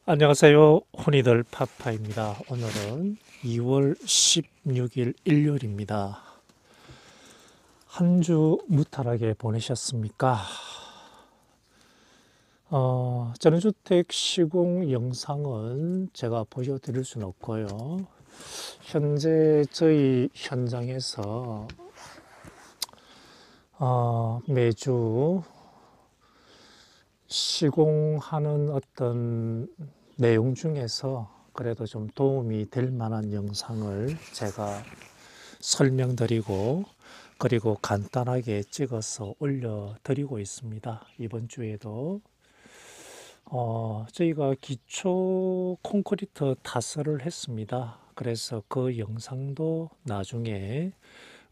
안녕하세요. 혼이들 파파입니다. 오늘은 2월 16일 일요일입니다. 한 주 무탈하게 보내셨습니까? 전원주택 시공 영상은 제가 보여드릴 수는 없고요. 현재 저희 현장에서 매주 시공하는 어떤 내용 중에서 그래도 좀 도움이 될 만한 영상을 제가 설명드리고 그리고 간단하게 찍어서 올려드리고 있습니다. 이번 주에도 저희가 기초 콘크리트 타설을 했습니다. 그래서 그 영상도 나중에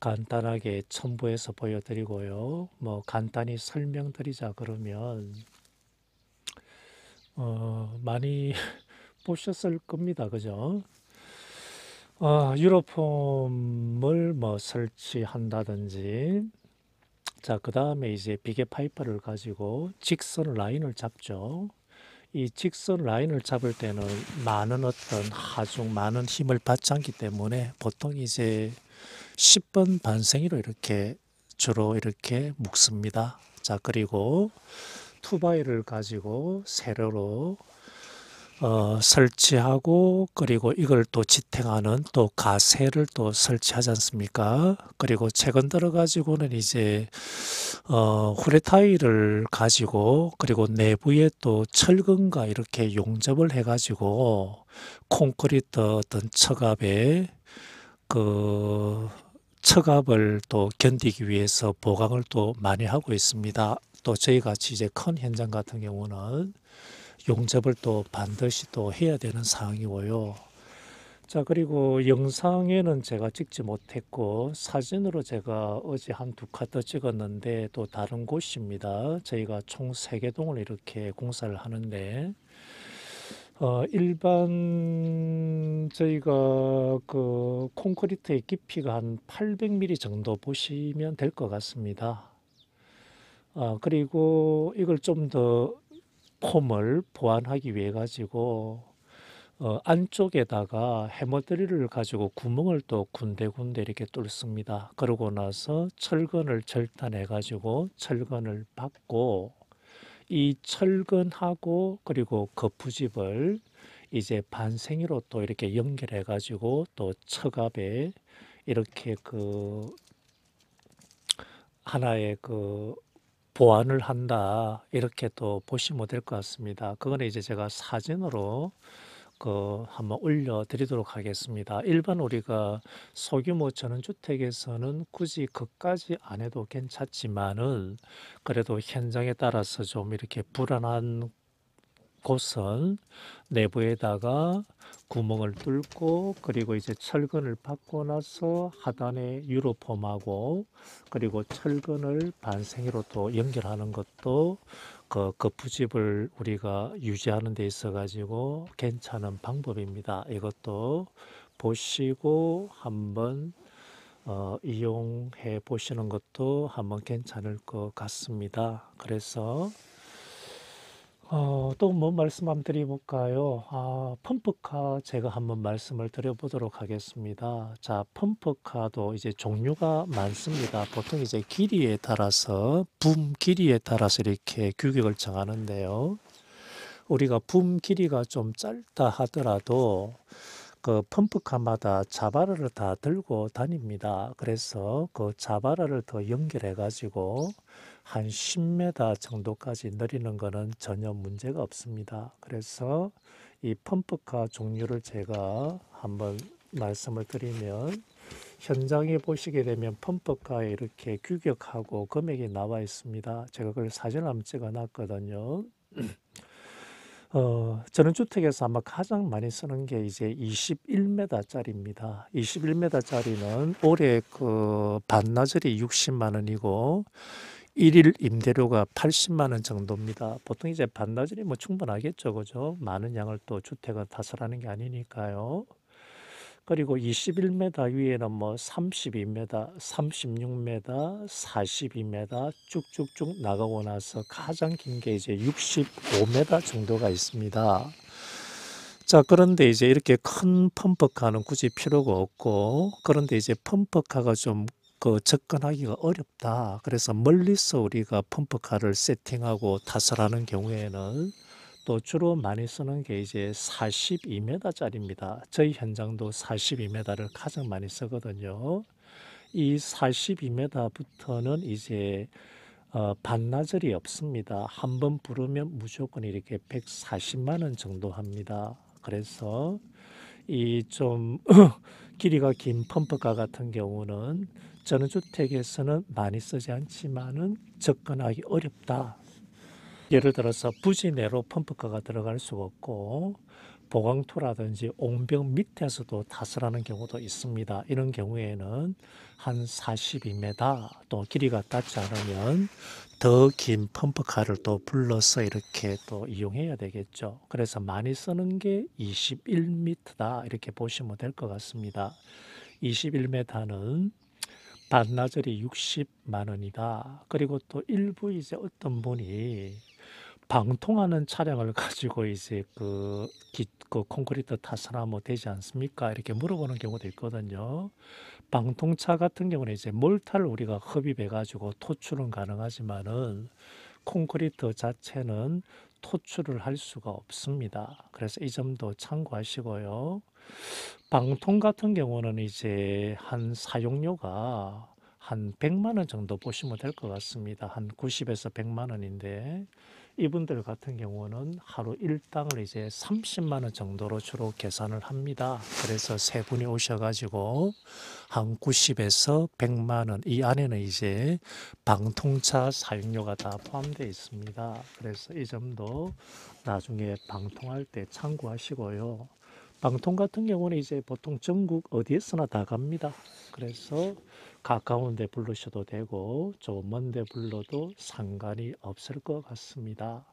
간단하게 첨부해서 보여드리고요. 뭐 간단히 설명드리자 그러면 많이 보셨을 겁니다. 그죠? 유로폼을 뭐 설치한다든지, 자, 그 다음에 이제 비계 파이프를 가지고 직선 라인을 잡죠. 이 직선 라인을 잡을 때는 많은 어떤 하중, 많은 힘을 받지 않기 때문에 보통 이제 10번 반생이로 이렇게 주로 이렇게 묶습니다. 자, 그리고 투바이를 가지고 세로로 설치하고 그리고 이걸 또 지탱하는 또 가세를 또 설치하지 않습니까? 그리고 최근 들어 가지고는 이제 후레타일을 가지고 그리고 내부에 또 철근과 이렇게 용접을 해가지고 콘크리트 어떤 처갑에 그 처갑을 또 견디기 위해서 보강을 또 많이 하고 있습니다. 또 저희 같이 이제 큰 현장 같은 경우는 용접을 또 반드시 또 해야 되는 상황이고요. 자, 그리고 영상에는 제가 찍지 못했고 사진으로 제가 어제 한 두 카트 찍었는데 또 다른 곳입니다. 저희가 총 3개 동을 이렇게 공사를 하는데 일반 저희가 그 콘크리트의 깊이가 한 800mm 정도 보시면 될 것 같습니다. 그리고 이걸 좀 더 폼을 보완하기 위해 가지고 안쪽에다가 해머드릴을 가지고 구멍을 또 군데군데 이렇게 뚫습니다. 그러고 나서 철근을 절단해 가지고 철근을 받고 이 철근하고 그리고 거푸집을 이제 반생이로 또 이렇게 연결해 가지고 또 처갑에 이렇게 그 하나의 그 보완을 한다 이렇게 또 보시면 될 것 같습니다. 그거는 이제 제가 사진으로 그 한번 올려드리도록 하겠습니다. 일반 우리가 소규모 전원주택에서는 굳이 그까지 안 해도 괜찮지만은 그래도 현장에 따라서 좀 이렇게 불안한 곳은 내부에다가 구멍을 뚫고 그리고 이제 철근을 받고 나서 하단에 유로폼하고 그리고 철근을 반생으로 또 연결하는 것도 그 거푸집을 우리가 유지하는 데 있어 가지고 괜찮은 방법입니다. 이것도 보시고 한번 이용해 보시는 것도 한번 괜찮을 것 같습니다. 그래서 또 뭐 말씀 한번 드려볼까요? 펌프카 제가 한번 말씀을 드려보도록 하겠습니다. 자, 펌프카도 이제 종류가 많습니다. 보통 이제 길이에 따라서, 붐 길이에 따라서 이렇게 규격을 정하는데요. 우리가 붐 길이가 좀 짧다 하더라도 그 펌프카마다 자바라를 다 들고 다닙니다. 그래서 그 자바라를 더 연결해 가지고 한 10m 정도까지 내리는 거는 전혀 문제가 없습니다. 그래서 이 펌프카 종류를 제가 한번 말씀을 드리면 현장에 보시게 되면 펌프카에 이렇게 규격하고 금액이 나와 있습니다. 제가 그걸 사진을 한번 찍어 놨거든요. 전원주택에서 아마 가장 많이 쓰는 게 이제 21m짜리입니다. 21m짜리는 올해 그 반나절이 60만 원이고 일일 임대료가 80만 원 정도입니다. 보통 이제 반나절이 뭐 충분하겠죠, 그죠? 많은 양을 또 주택을 타설하는 게 아니니까요. 그리고 21m 위에는 뭐 32m, 36m, 42m 쭉쭉쭉 나가고 나서 가장 긴 게 이제 65m 정도가 있습니다. 자, 그런데 이제 이렇게 큰 펌프카는 굳이 필요가 없고, 그런데 이제 펌프카가 좀 접근하기가 어렵다. 그래서 멀리서 우리가 펌프카를 세팅하고 탓을 하는 경우에는 또 주로 많이 쓰는 게 이제 42m짜리입니다. 저희 현장도 42m를 가장 많이 쓰거든요. 이 42m부터는 이제 반나절이 없습니다. 한번 부르면 무조건 이렇게 140만 원 정도 합니다. 그래서 이 좀 길이가 긴 펌프카 같은 경우는 전원주택에서는 많이 쓰지 않지만은 접근하기 어렵다. 예를 들어서 부지 내로 펌프카가 들어갈 수가 없고 보강토라든지 옹벽 밑에서도 탓을 하는 경우도 있습니다. 이런 경우에는 한 42m 또 길이가 닿지 않으면 더 긴 펌프카를 또 불러서 이렇게 또 이용해야 되겠죠. 그래서 많이 쓰는 게 21m다 이렇게 보시면 될 것 같습니다. 21m는 반나절이 60만 원이다. 그리고 또 일부 이제 어떤 분이 방통하는 차량을 가지고 이제 그 콘크리트 타설하면 되지 않습니까? 이렇게 물어보는 경우도 있거든요. 방통차 같은 경우는 이제 몰타를 우리가 흡입해 가지고 토출은 가능하지만은 콘크리트 자체는 토출을 할 수가 없습니다. 그래서 이 점도 참고하시고요. 방통 같은 경우는 이제 한 사용료가 한 100만 원 정도 보시면 될 것 같습니다. 한 90에서 100만 원인데 이분들 같은 경우는 하루 일당을 이제 30만 원 정도로 주로 계산을 합니다. 그래서 세 분이 오셔가지고 한 90에서 100만 원 이 안에는 이제 방통차 사용료가 다 포함되어 있습니다. 그래서 이 점도 나중에 방통할 때 참고하시고요. 방통 같은 경우는 이제 보통 전국 어디에서나 다 갑니다. 그래서 가까운 데 불러셔도 되고 좀 먼 데 불러도 상관이 없을 것 같습니다.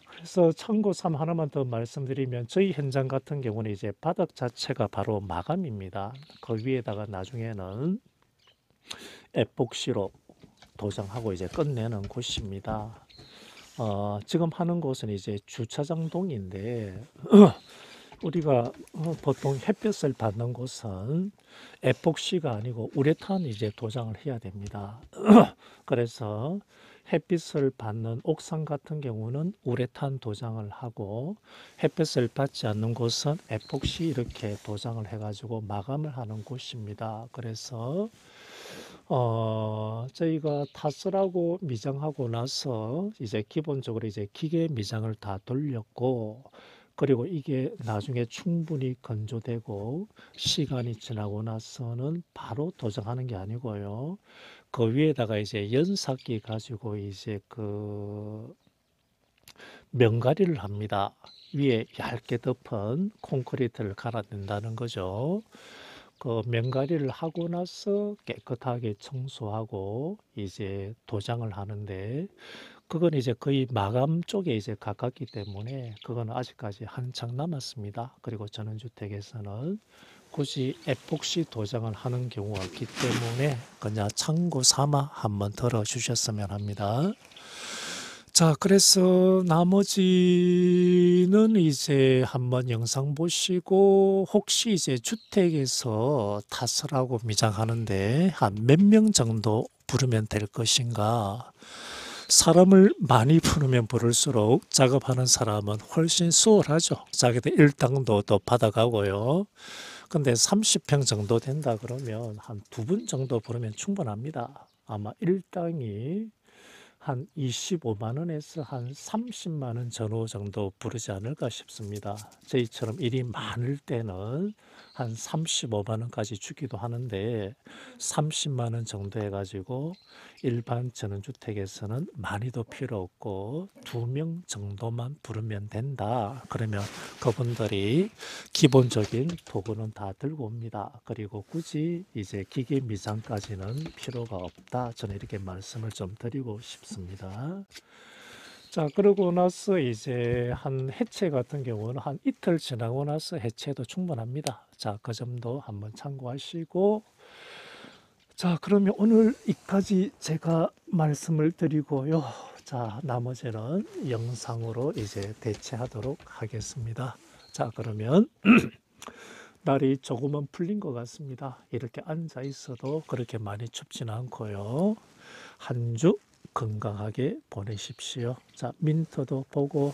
그래서 참고삼 하나만 더 말씀드리면 저희 현장 같은 경우는 이제 바닥 자체가 바로 마감입니다. 그 위에다가 나중에는 에폭시로 도장하고 이제 끝내는 곳입니다. 지금 하는 곳은 이제 주차장동인데 우리가 보통 햇볕을 받는 곳은 에폭시가 아니고 우레탄 이제 도장을 해야 됩니다. 그래서 햇빛을 받는 옥상 같은 경우는 우레탄 도장을 하고 햇빛을 받지 않는 곳은 에폭시 이렇게 도장을 해가지고 마감을 하는 곳입니다. 그래서 저희가 타설하고 미장하고 나서 이제 기본적으로 이제 기계 미장을 다 돌렸고 그리고 이게 나중에 충분히 건조되고 시간이 지나고 나서는 바로 도장하는 게 아니고요. 그 위에다가 이제 연삭기 가지고 이제 명가리를 합니다. 위에 얇게 덮은 콘크리트를 갈아낸다는 거죠. 그 명가리를 하고 나서 깨끗하게 청소하고 이제 도장을 하는데 그건 이제 거의 마감 쪽에 이제 가깝기 때문에 그건 아직까지 한창 남았습니다. 그리고 전원주택에서는 굳이 에폭시 도장을 하는 경우가 없기 때문에 그냥 참고 삼아 한번 들어주셨으면 합니다. 자, 그래서 나머지는 이제 한번 영상 보시고 혹시 이제 주택에서 타설하고 미장하는데 한 몇 명 정도 부르면 될 것인가? 사람을 많이 부르면 부를수록 작업하는 사람은 훨씬 수월하죠. 자기들 일당도 더 받아가고요. 근데 30평 정도 된다 그러면 한 두 분 정도 부르면 충분합니다. 아마 일당이 한 25만 원에서 한 30만 원 전후 정도 부르지 않을까 싶습니다. 저희처럼 일이 많을 때는 한 35만 원까지 주기도 하는데 30만 원 정도 해가지고 일반 전원주택에서는 많이도 필요 없고 2명 정도만 부르면 된다. 그러면 그분들이 기본적인 도구는 다 들고 옵니다. 그리고 굳이 이제 기계 미장까지는 필요가 없다. 저는 이렇게 말씀을 좀 드리고 싶습니다. 자, 그러고 나서 이제 한 해체 같은 경우는 한 이틀 지나고 나서 해체도 충분합니다. 자, 그 점도 한번 참고하시고 자, 그러면 오늘 이까지 제가 말씀을 드리고요. 자, 나머지는 영상으로 이제 대체하도록 하겠습니다. 자, 그러면 날이 조금은 풀린 것 같습니다. 이렇게 앉아 있어도 그렇게 많이 춥지는 않고요. 한 주 건강하게 보내십시오. 자, 민터도 보고,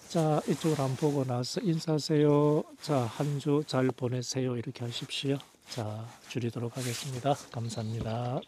자, 이쪽으로 한번 보고 나서 인사하세요. 자, 한 주 잘 보내세요. 이렇게 하십시오. 자, 줄이도록 하겠습니다. 감사합니다.